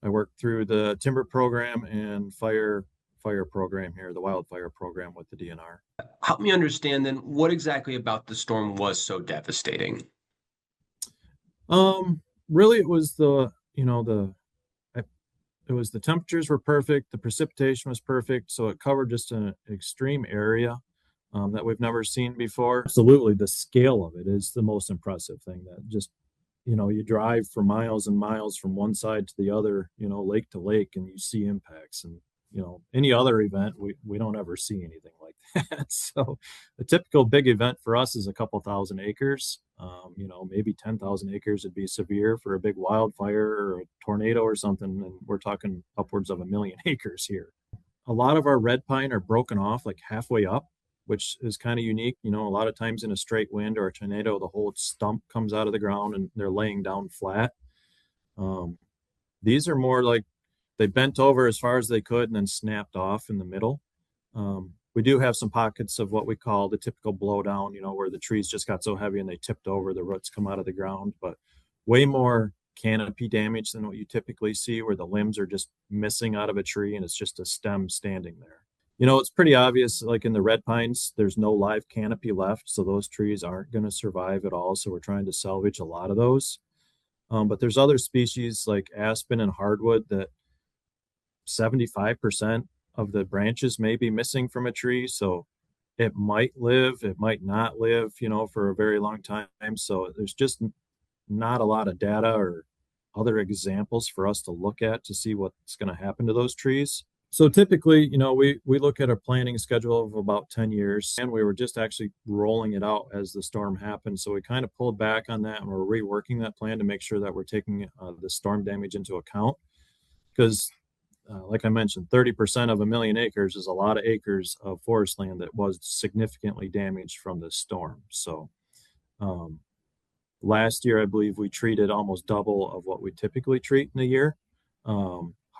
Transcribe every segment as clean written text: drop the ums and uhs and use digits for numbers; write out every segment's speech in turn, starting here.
I worked through the timber program and fire program here, the wildfire program with the DNR. Help me understand then what exactly about the storm was so devastating? Really, it was it was the temperatures were perfect, the precipitation was perfect, so it covered just an extreme area that we've never seen before. Absolutely, the scale of it is the most impressive thing. That just you drive for miles and miles from one side to the other, lake to lake, and you see impacts. And any other event, we don't ever see anything like that. So a typical big event for us is a couple thousand acres. Maybe 10,000 acres would be severe for a big wildfire or a tornado or something, and we're talking upwards of 1 million acres here. A lot of our red pine are broken off like halfway up, which is kind of unique. A lot of times in a straight wind or a tornado, the whole stump comes out of the ground and they're laying down flat. These are more like they bent over as far as they could and then snapped off in the middle. We do have some pockets of what we call the typical blowdown, where the trees just got so heavy and they tipped over, the roots come out of the ground, but way more canopy damage than what you typically see, where the limbs are just missing out of a tree and it's just a stem standing there. It's pretty obvious, like in the red pines, there's no live canopy left, so those trees aren't going to survive at all. So we're trying to salvage a lot of those. But there's other species like aspen and hardwood that 75% of the branches may be missing from a tree. So it might live, it might not live, for a very long time. So there's just not a lot of data or other examples for us to look at to see what's going to happen to those trees. So typically, we look at a planning schedule of about 10 years, and we were just actually rolling it out as the storm happened. So we kind of pulled back on that, and we're reworking that plan to make sure that we're taking the storm damage into account. Because, like I mentioned, 30% of 1 million acres is a lot of acres of forest land that was significantly damaged from this storm. So last year, I believe we treated almost double of what we typically treat in a year.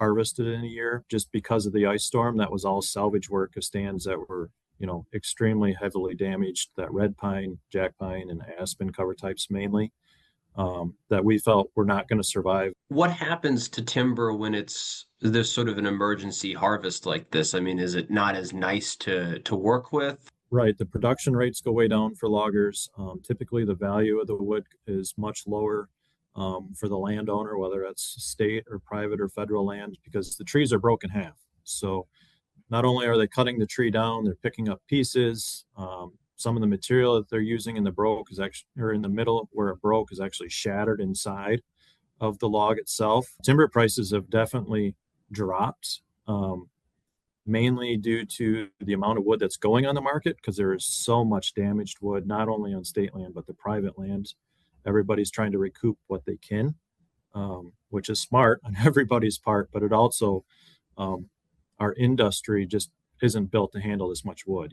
Harvested in a year just because of the ice storm. That was all salvage work of stands that were, extremely heavily damaged, that red pine, jack pine, and aspen cover types mainly, that we felt were not going to survive. What happens to timber when it's this sort of an emergency harvest like this? I mean, is it not as nice to work with? Right. The production rates go way down for loggers. Typically, the value of the wood is much lower for the landowner, whether that's state or private or federal land, because the trees are broken half. So not only are they cutting the tree down, they're picking up pieces. Some of the material that they're using in the broke is actually, or in the middle where it broke, is actually shattered inside of the log itself. Timber prices have definitely dropped, mainly due to the amount of wood that's going on the market, because there is so much damaged wood, not only on state land, but the private land. Everybody's trying to recoup what they can, which is smart on everybody's part, but it also, our industry just isn't built to handle this much wood.